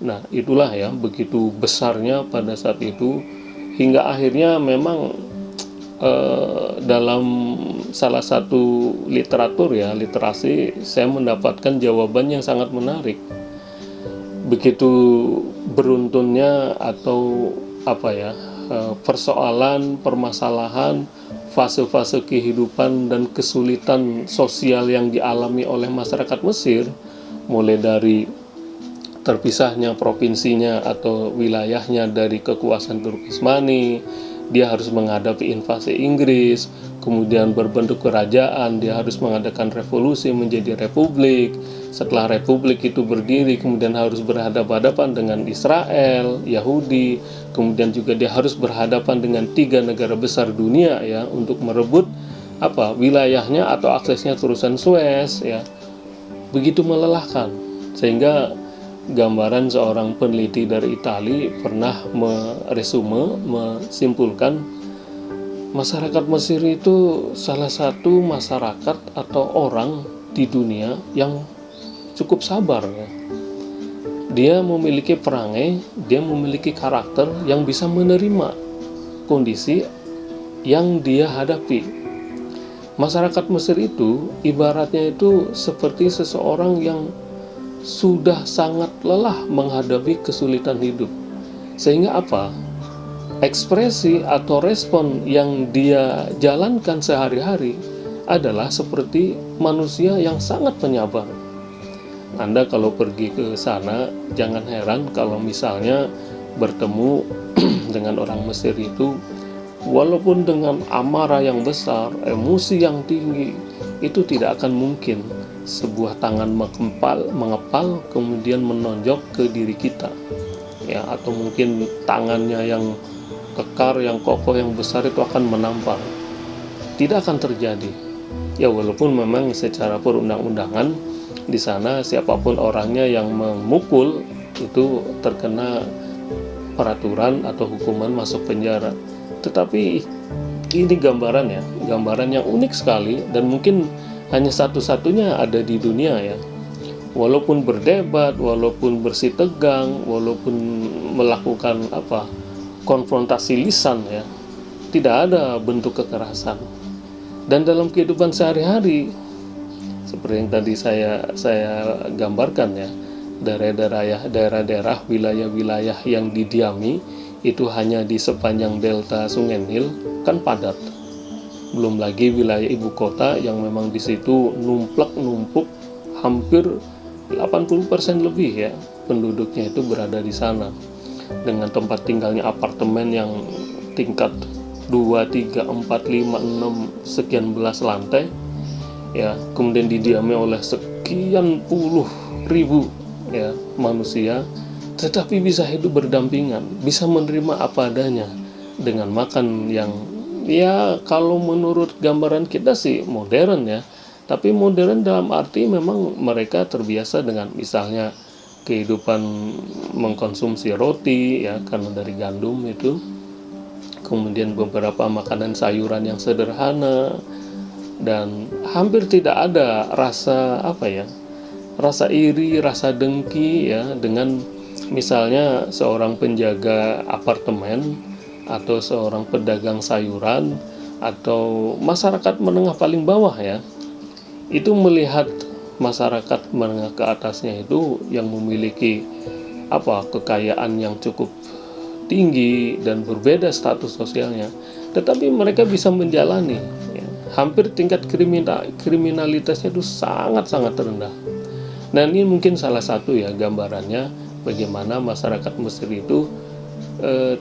Nah, itulah ya, begitu besarnya pada saat itu, hingga akhirnya memang dalam salah satu literatur ya, literasi, saya mendapatkan jawaban yang sangat menarik. Begitu beruntunnya atau apa ya, persoalan, permasalahan, fase-fase kehidupan dan kesulitan sosial yang dialami oleh masyarakat Mesir, mulai dari terpisahnya provinsinya atau wilayahnya dari kekuasaan Turki Utsmani, dia harus menghadapi invasi Inggris, kemudian berbentuk kerajaan, dia harus mengadakan revolusi menjadi republik. Setelah republik itu berdiri, kemudian harus berhadapan-hadapan dengan Israel, Yahudi, kemudian juga dia harus berhadapan dengan 3 negara besar dunia ya, untuk merebut wilayahnya atau aksesnya terusan Suez ya. Begitu melelahkan, sehingga gambaran seorang peneliti dari Italia pernah mesimpulkan, masyarakat Mesir itu salah satu masyarakat atau orang di dunia yang cukup sabar ya. Dia memiliki perangai, dia memiliki karakter yang bisa menerima kondisi yang dia hadapi. Masyarakat Mesir itu ibaratnya itu seperti seseorang yang sudah sangat lelah menghadapi kesulitan hidup. Sehingga ekspresi atau respon yang dia jalankan sehari-hari adalah seperti manusia yang sangat penyabar. Anda kalau pergi ke sana, jangan heran kalau misalnya bertemu dengan orang Mesir itu, walaupun dengan amarah yang besar, emosi yang tinggi, itu tidak akan mungkin sebuah tangan mengepal kemudian menonjok ke diri kita ya, atau mungkin tangannya yang kekar, yang kokoh, yang besar itu akan menampar. Tidak akan terjadi ya, walaupun memang secara perundang-undangan di sana siapapun orangnya yang memukul itu terkena peraturan atau hukuman masuk penjara. Tetapi ini gambaran yang unik sekali dan mungkin hanya satu-satunya ada di dunia ya. Walaupun berdebat, walaupun bersih tegang, walaupun melakukan konfrontasi lisan ya, tidak ada bentuk kekerasan. Dan dalam kehidupan sehari-hari, seperti yang tadi saya gambarkan ya, daerah-daerah, wilayah-wilayah yang didiami itu hanya di sepanjang delta Sungai Nil kan padat. Belum lagi wilayah ibu kota yang memang di situ numpuk hampir 80% lebih ya penduduknya itu berada di sana, dengan tempat tinggalnya apartemen yang tingkat 2, 3, 4, 5, 6 sekian belas lantai ya, kemudian didiami oleh sekian puluh ribu ya manusia, tetapi bisa hidup berdampingan, bisa menerima apa adanya, dengan makan yang ya kalau menurut gambaran kita sih modern ya, tapi modern dalam arti memang mereka terbiasa dengan misalnya kehidupan mengkonsumsi roti ya, karena dari gandum itu, kemudian beberapa makanan sayuran yang sederhana, dan hampir tidak ada rasa rasa iri, rasa dengki ya, dengan misalnya seorang penjaga apartemen atau seorang pedagang sayuran atau masyarakat menengah paling bawah ya, itu melihat masyarakat menengah ke atasnya itu yang memiliki kekayaan yang cukup tinggi dan berbeda status sosialnya, tetapi mereka bisa menjalani ya, hampir tingkat kriminalitasnya itu sangat-sangat rendah. Dan ini mungkin salah satu ya gambarannya bagaimana masyarakat Mesir itu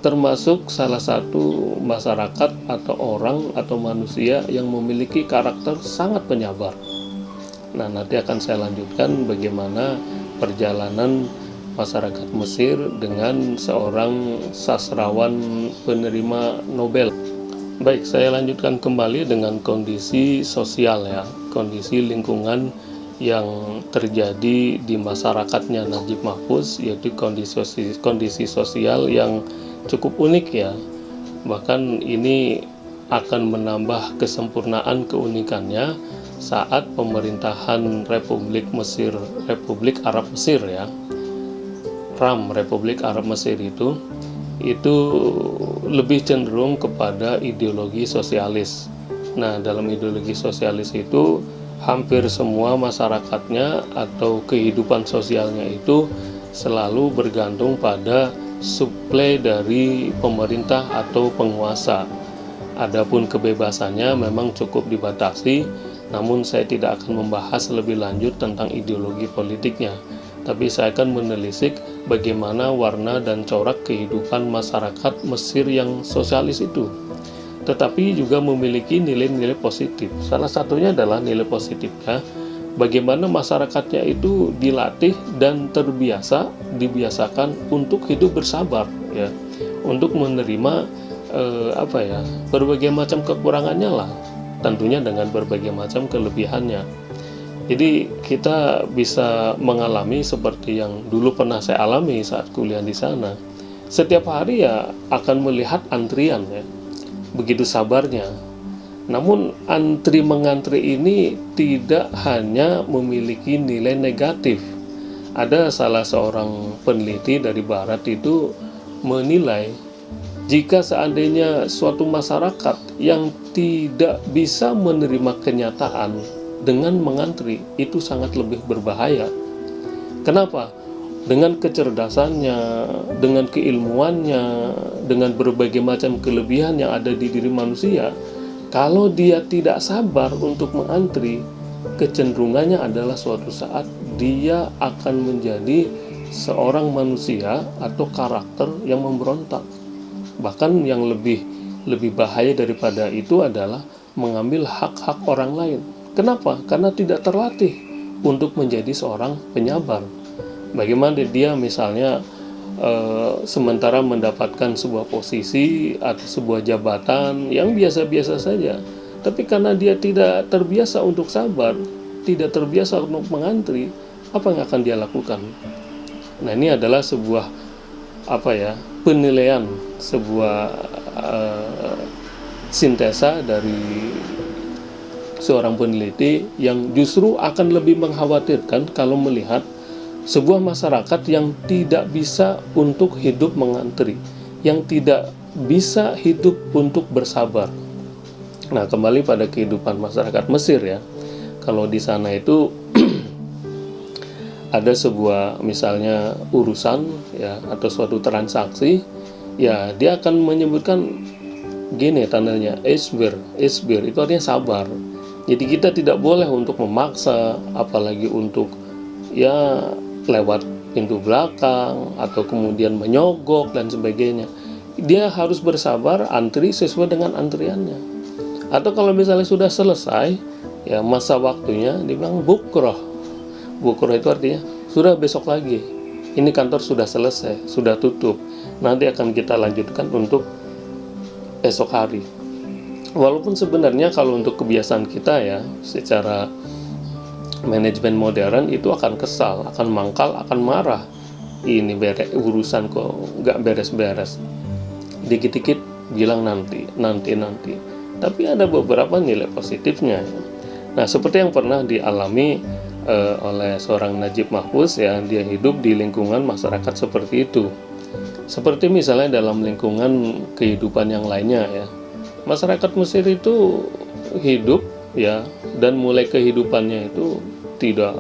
termasuk salah satu masyarakat atau orang atau manusia yang memiliki karakter sangat penyabar. Nah, nanti akan saya lanjutkan bagaimana perjalanan masyarakat Mesir dengan seorang sastrawan penerima Nobel. Baik, saya lanjutkan kembali dengan kondisi sosial ya, kondisi lingkungan yang terjadi di masyarakatnya Najib Mahfuz, yaitu kondisi sosial yang cukup unik ya. Bahkan ini akan menambah kesempurnaan keunikannya saat pemerintahan Republik Arab Mesir ya. RAM, Republik Arab Mesir itu lebih cenderung kepada ideologi sosialis. Nah, dalam ideologi sosialis itu hampir semua masyarakatnya atau kehidupan sosialnya itu selalu bergantung pada suplai dari pemerintah atau penguasa. Adapun kebebasannya memang cukup dibatasi, namun saya tidak akan membahas lebih lanjut tentang ideologi politiknya. Tapi saya akan menelisik bagaimana warna dan corak kehidupan masyarakat Mesir yang sosialis itu. Tetapi juga memiliki nilai-nilai positif. Salah satunya adalah nilai positifnya, bagaimana masyarakatnya itu dilatih dan dibiasakan untuk hidup bersabar, ya, untuk menerima berbagai macam kekurangannya lah, tentunya dengan berbagai macam kelebihannya. Jadi kita bisa mengalami seperti yang dulu pernah saya alami saat kuliah di sana. Setiap hari ya akan melihat antrian, ya, begitu sabarnya. Namun mengantri ini tidak hanya memiliki nilai negatif. Ada salah seorang peneliti dari barat itu menilai, jika seandainya suatu masyarakat yang tidak bisa menerima kenyataan dengan mengantri, itu sangat lebih berbahaya. Kenapa? Dengan kecerdasannya, dengan keilmuannya, dengan berbagai macam kelebihan yang ada di diri manusia, kalau dia tidak sabar untuk mengantri, kecenderungannya adalah suatu saat dia akan menjadi seorang manusia atau karakter yang memberontak. Bahkan yang lebih bahaya daripada itu adalah mengambil hak-hak orang lain. Kenapa? Karena tidak terlatih untuk menjadi seorang penyabar. Bagaimana dia misalnya sementara mendapatkan sebuah posisi atau sebuah jabatan yang biasa-biasa saja, tapi karena dia tidak terbiasa untuk sabar, tidak terbiasa untuk mengantri, apa yang akan dia lakukan? Nah, ini adalah sebuah penilaian, sebuah sintesa dari seorang peneliti yang justru akan lebih mengkhawatirkan kalau melihat sebuah masyarakat yang tidak bisa untuk hidup mengantri, yang tidak bisa hidup untuk bersabar. Nah, kembali pada kehidupan masyarakat Mesir, ya. Kalau di sana itu ada sebuah misalnya urusan, ya, atau suatu transaksi, ya, dia akan menyebutkan gini tandanya, isbir itu artinya sabar. Jadi kita tidak boleh untuk memaksa, apalagi untuk ya lewat pintu belakang atau kemudian menyogok dan sebagainya. Dia harus bersabar, antri sesuai dengan antriannya. Atau kalau misalnya sudah selesai, ya masa waktunya, dibilang bukroh. Bukroh itu artinya sudah besok lagi. Ini kantor sudah selesai, sudah tutup. Nanti akan kita lanjutkan untuk esok hari. Walaupun sebenarnya kalau untuk kebiasaan kita, ya, secara manajemen modern itu akan kesal, akan mangkal, akan marah. Ini urusan kok nggak beres-beres. Dikit-dikit bilang nanti. Tapi ada beberapa nilai positifnya, ya. Nah, seperti yang pernah dialami oleh seorang Najib Mahfuz, ya, dia hidup di lingkungan masyarakat seperti itu. Seperti misalnya dalam lingkungan kehidupan yang lainnya, ya. Masyarakat Mesir itu hidup, ya, dan mulai kehidupannya itu tidak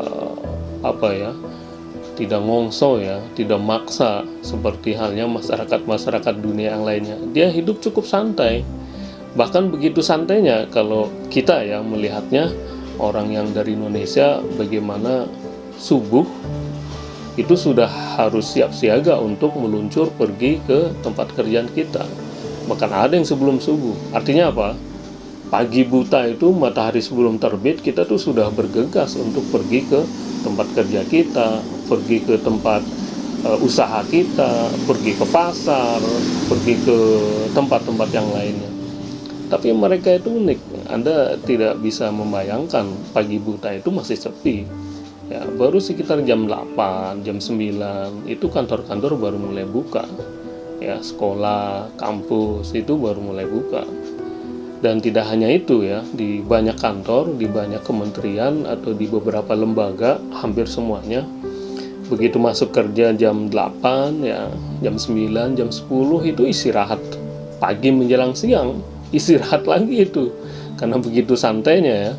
tidak ngongso, ya, tidak maksa seperti halnya masyarakat dunia yang lainnya. Dia hidup cukup santai. Bahkan begitu santainya kalau kita, ya, melihatnya orang yang dari Indonesia, bagaimana subuh itu sudah harus siap siaga untuk meluncur pergi ke tempat kerjaan kita. Bahkan ada yang sebelum subuh. Artinya apa? Pagi buta itu, matahari sebelum terbit, kita tuh sudah bergegas untuk pergi ke tempat kerja kita, pergi ke tempat usaha kita, pergi ke pasar, pergi ke tempat-tempat yang lainnya. Tapi mereka itu unik. Anda tidak bisa membayangkan pagi buta itu masih sepi. Ya, baru sekitar jam 8, jam 9 itu kantor-kantor baru mulai buka. Ya, sekolah, kampus itu baru mulai buka. Dan tidak hanya itu, ya, di banyak kantor, di banyak kementerian atau di beberapa lembaga, hampir semuanya Begitu masuk kerja jam 8 ya, jam 9, jam 10 itu istirahat. Pagi menjelang siang istirahat lagi itu. Karena begitu santainya ya.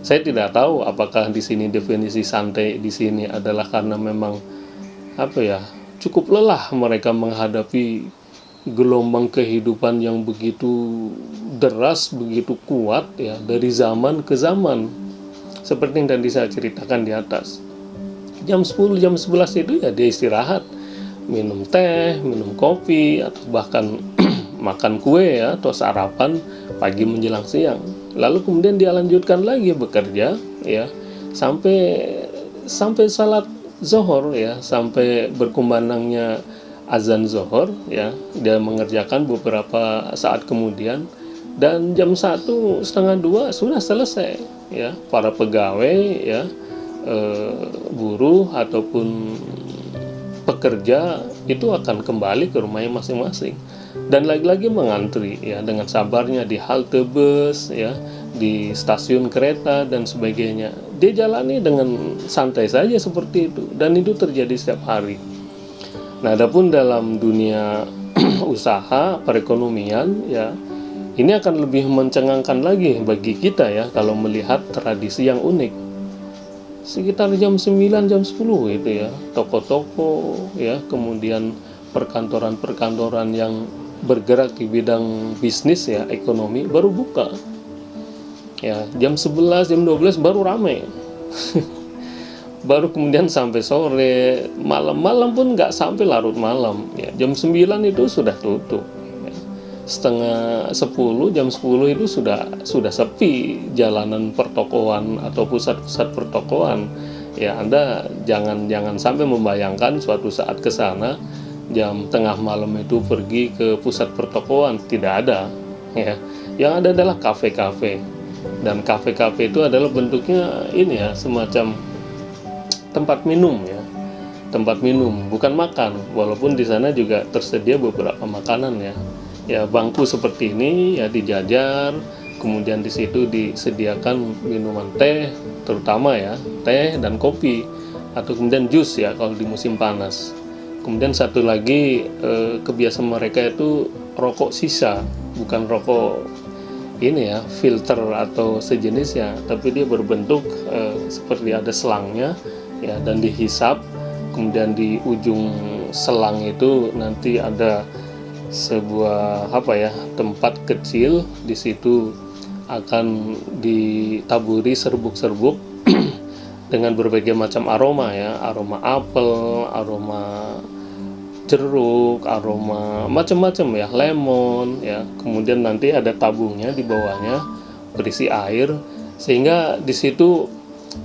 Saya tidak tahu apakah di sini definisi santai di sini adalah karena memang apa ya, cukup lelah mereka menghadapi gelombang kehidupan yang begitu deras, begitu kuat ya, dari zaman ke zaman. Seperti yang tadi saya ceritakan di atas. Jam 10, jam 11 itu ya dia istirahat, minum teh, minum kopi, atau bahkan makan kue ya, atau sarapan pagi menjelang siang. Lalu kemudian dia lanjutkan lagi bekerja ya, sampai salat zohor ya, sampai berkumandangnya azan zohor ya, dia mengerjakan beberapa saat kemudian, dan jam 1:30 sudah selesai ya. Para pegawai ya, buruh ataupun pekerja itu akan kembali ke rumahnya masing-masing, dan lagi-lagi mengantri ya dengan sabarnya di halte bus ya, di stasiun kereta dan sebagainya. Dia jalani dengan santai saja seperti itu, dan itu terjadi setiap hari. Nah, adapun dalam dunia usaha perekonomian ya, ini akan lebih mencengangkan lagi bagi kita ya kalau melihat tradisi yang unik. Sekitar jam 9, jam 10 itu ya, toko-toko ya, kemudian perkantoran-perkantoran yang bergerak di bidang bisnis ya, ekonomi baru buka. Ya, jam 11, jam 12 baru ramai. Baru kemudian sampai sore, malam-malam pun nggak sampai larut malam ya. Jam 9 itu sudah tutup ya. Setengah 10, jam 10 itu sudah sepi jalanan pertokoan atau pusat-pusat pertokoan ya. Anda jangan sampai membayangkan suatu saat ke sana jam tengah malam itu pergi ke pusat pertokoan, tidak ada ya. Yang ada adalah kafe-kafe, dan kafe-kafe itu adalah bentuknya ini ya, semacam tempat minum ya, tempat minum bukan makan, walaupun di sana juga tersedia beberapa makanan ya. Ya, bangku seperti ini ya dijajar, kemudian di situ disediakan minuman teh, terutama ya teh dan kopi, atau kemudian jus ya kalau di musim panas. Kemudian satu lagi kebiasaan mereka itu rokok sisa, bukan rokok ini ya filter atau sejenisnya, tapi dia berbentuk seperti ada selangnya ya, dan dihisap. Kemudian di ujung selang itu nanti ada sebuah tempat kecil, di situ akan ditaburi serbuk-serbuk dengan berbagai macam aroma ya, aroma apel, aroma jeruk, aroma macam-macam ya, lemon ya. Kemudian nanti ada tabungnya di bawahnya berisi air, sehingga di situ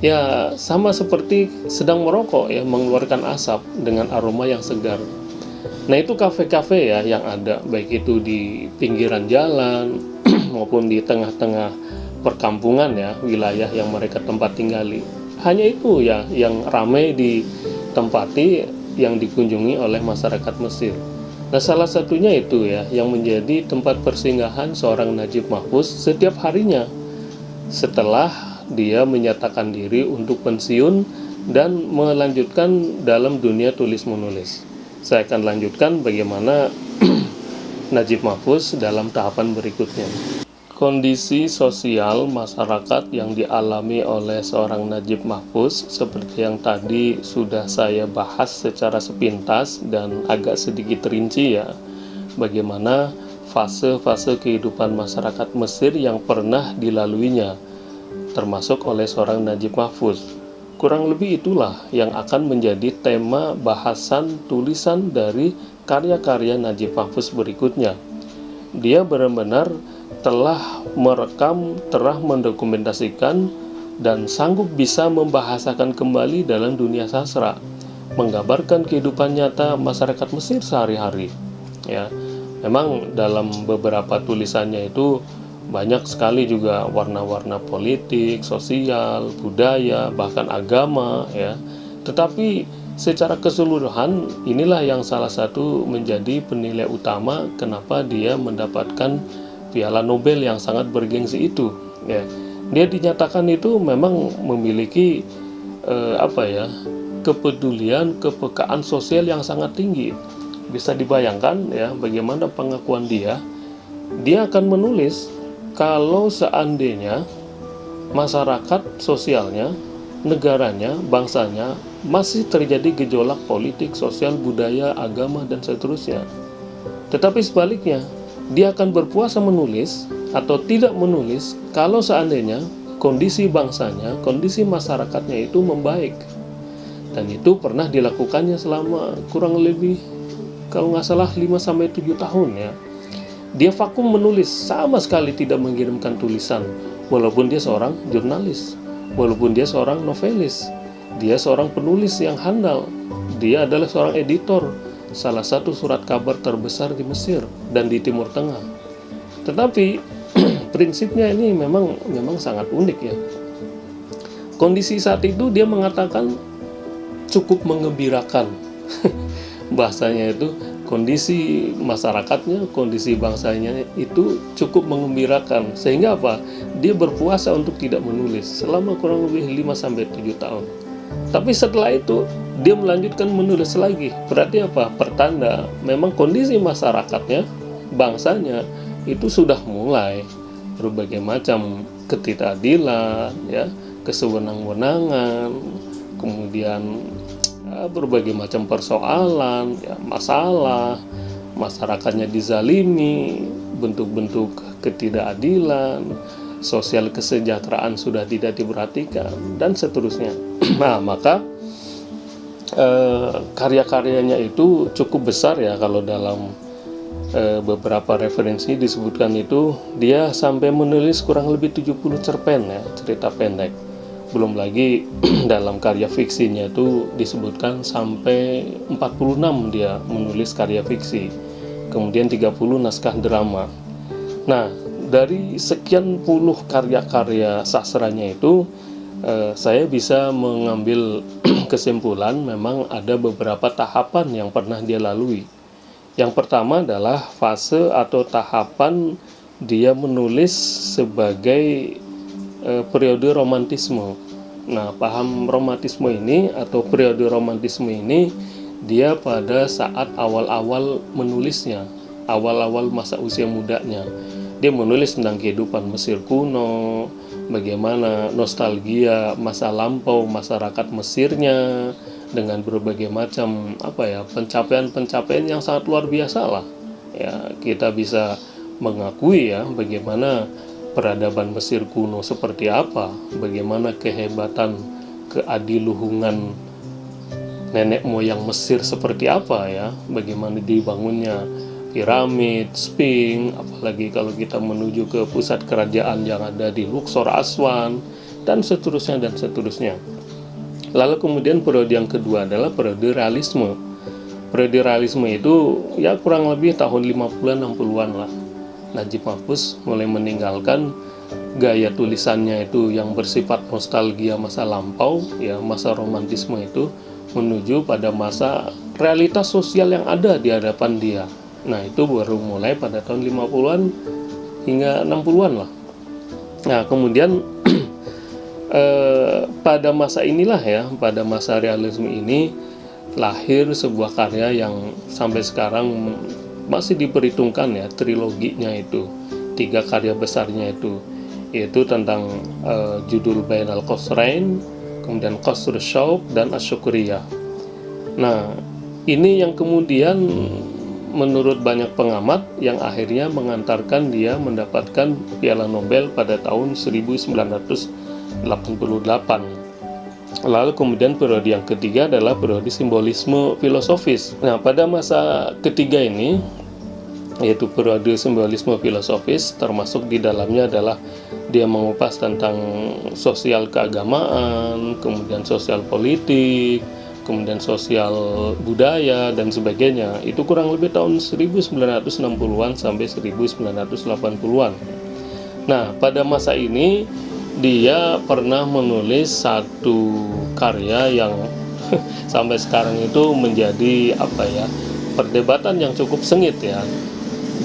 ya sama seperti sedang merokok ya, mengeluarkan asap dengan aroma yang segar. Nah, itu kafe-kafe ya yang ada, baik itu di pinggiran jalan maupun di tengah-tengah perkampungan ya, wilayah yang mereka tempat tinggali. Hanya itu ya yang ramai ditempati, yang dikunjungi oleh masyarakat Mesir. Nah, salah satunya itu ya yang menjadi tempat persinggahan seorang Najib Mahfuz setiap harinya setelah dia menyatakan diri untuk pensiun dan melanjutkan dalam dunia tulis menulis. Saya akan lanjutkan bagaimana Najib Mahfuz dalam tahapan berikutnya. Kondisi sosial masyarakat yang dialami oleh seorang Najib Mahfuz seperti yang tadi sudah saya bahas secara sepintas dan agak sedikit rinci ya, bagaimana fase-fase kehidupan masyarakat Mesir yang pernah dilaluinya, termasuk oleh seorang Najib Mahfuz. Kurang lebih itulah yang akan menjadi tema bahasan tulisan dari karya-karya Najib Mahfuz berikutnya. Dia benar-benar telah merekam, telah mendokumentasikan, dan sanggup bisa membahasakan kembali dalam dunia sastra, menggambarkan kehidupan nyata masyarakat Mesir sehari-hari. Ya, memang dalam beberapa tulisannya itu banyak sekali juga warna-warna politik, sosial, budaya, bahkan agama ya. Tetapi secara keseluruhan inilah yang salah satu menjadi penilai utama kenapa dia mendapatkan Piala Nobel yang sangat bergengsi itu ya. Dia dinyatakan itu memang memiliki kepedulian, kepekaan sosial yang sangat tinggi. Bisa dibayangkan ya bagaimana pengakuan dia. Dia akan menulis kalau seandainya masyarakat sosialnya, negaranya, bangsanya masih terjadi gejolak politik, sosial, budaya, agama, dan seterusnya. Tetapi sebaliknya, dia akan berpuasa menulis atau tidak menulis kalau seandainya kondisi bangsanya, kondisi masyarakatnya itu membaik. Dan itu pernah dilakukannya selama kurang lebih, kalau nggak salah 5-7 tahun ya. Dia vakum menulis, sama sekali tidak mengirimkan tulisan. Walaupun dia seorang jurnalis, walaupun dia seorang novelis, dia seorang penulis yang handal. Dia adalah seorang editor salah satu surat kabar terbesar di Mesir dan di Timur Tengah. Tetapi prinsipnya ini memang sangat unik ya. Kondisi saat itu dia mengatakan cukup mengembirakan. Bahasanya itu kondisi masyarakatnya, kondisi bangsanya itu cukup mengembirakan. Sehingga apa? Dia berpuasa untuk tidak menulis selama kurang lebih 5-7 tahun. Tapi setelah itu dia melanjutkan menulis lagi. Berarti apa? Pertanda memang kondisi masyarakatnya, bangsanya itu sudah mulai berbagai macam ketidakadilan, ya, kesewenang-wenangan, kemudian berbagai macam persoalan, ya, masalah, masyarakatnya dizalimi, bentuk-bentuk ketidakadilan, sosial kesejahteraan sudah tidak diperhatikan, dan seterusnya. Nah, maka karya-karyanya itu cukup besar ya. Kalau dalam beberapa referensi disebutkan itu dia sampai menulis kurang lebih 70 cerpen ya, cerita pendek. Belum lagi dalam karya fiksinya itu disebutkan sampai 46 dia menulis karya fiksi. Kemudian 30 naskah drama. Nah, dari sekian puluh karya-karya sastranya itu saya bisa mengambil kesimpulan memang ada beberapa tahapan yang pernah dia lalui. Yang pertama adalah fase atau tahapan dia menulis sebagai periode romantisme. Nah, paham romantisme ini atau periode romantisme ini dia pada saat awal-awal menulisnya, awal-awal masa usia mudanya. Dia menulis tentang kehidupan Mesir kuno, bagaimana nostalgia masa lampau masyarakat Mesirnya dengan berbagai macam pencapaian-pencapaian yang sangat luar biasa lah. Ya, kita bisa mengakui ya bagaimana peradaban Mesir kuno seperti apa, bagaimana kehebatan keadiluhungan nenek moyang Mesir seperti apa ya, bagaimana dibangunnya piramid, Sphinx, apalagi kalau kita menuju ke pusat kerajaan yang ada di Luxor, Aswan, dan seterusnya dan seterusnya. Lalu kemudian periode yang kedua adalah periode realisme. Periode realisme itu ya kurang lebih tahun 50-an 60-an lah. Najib Mahfuz mulai meninggalkan gaya tulisannya itu yang bersifat nostalgia masa lampau, ya, masa romantisme itu, menuju pada masa realitas sosial yang ada di hadapan dia. Nah, itu baru mulai pada tahun 50-an hingga 60-an lah. Nah, kemudian pada masa inilah ya, pada masa realisme ini lahir sebuah karya yang sampai sekarang masih diperhitungkan ya, triloginya itu, 3 karya besarnya itu, yaitu tentang judul Bainal Qasrain, kemudian Qasr Syauq, dan Asy-Syukriyah. Nah, ini yang kemudian menurut banyak pengamat yang akhirnya mengantarkan dia mendapatkan Piala Nobel pada tahun 1988. Lalu kemudian periode yang ketiga adalah periode simbolisme filosofis. Nah, pada masa ketiga ini, yaitu periode simbolisme filosofis, termasuk di dalamnya adalah dia mengupas tentang sosial keagamaan, kemudian sosial politik, kemudian sosial budaya, dan sebagainya. Itu kurang lebih tahun 1960-an sampai 1980-an. Nah, pada masa ini dia pernah menulis satu karya yang sampai sekarang itu menjadi perdebatan yang cukup sengit ya.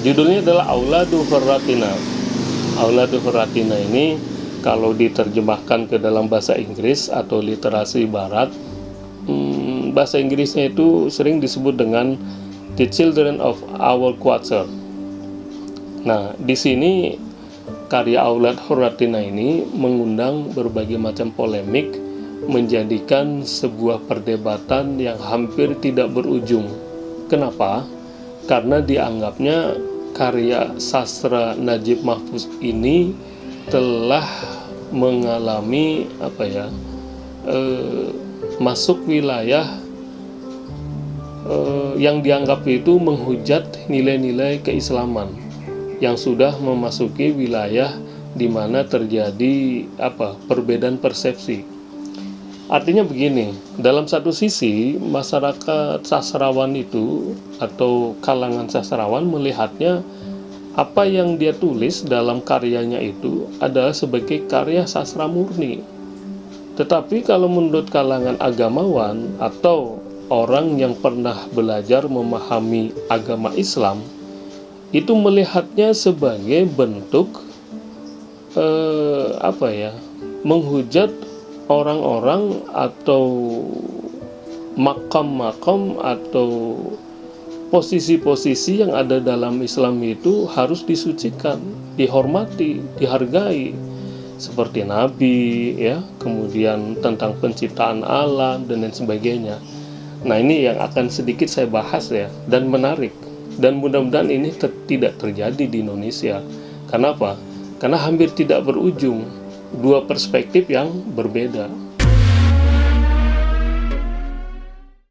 Judulnya adalah Auladu Ferratina. Auladu Ferratina ini kalau diterjemahkan ke dalam bahasa Inggris atau literasi barat, bahasa Inggrisnya itu sering disebut dengan The Children of Our Quarter. Nah, di sini karya Aulad Hurratina ini mengundang berbagai macam polemik, menjadikan sebuah perdebatan yang hampir tidak berujung. Kenapa? Karena dianggapnya karya sastra Najib Mahfuz ini telah mengalami masuk wilayah yang dianggap itu menghujat nilai-nilai keislaman yang sudah memasuki wilayah di mana terjadi perbedaan persepsi. Artinya begini, dalam satu sisi masyarakat sastrawan itu atau kalangan sastrawan melihatnya apa yang dia tulis dalam karyanya itu adalah sebagai karya sastra murni. Tetapi kalau menurut kalangan agamawan atau orang yang pernah belajar memahami agama Islam, itu melihatnya sebagai bentuk menghujat orang-orang atau makam-makam atau posisi-posisi yang ada dalam Islam itu harus disucikan, dihormati, dihargai, seperti Nabi, ya, kemudian tentang penciptaan alam dan lain sebagainya. Nah, ini yang akan sedikit saya bahas ya, dan menarik, dan mudah-mudahan ini tidak terjadi di Indonesia. Kenapa? Karena hampir tidak berujung, dua perspektif yang berbeda.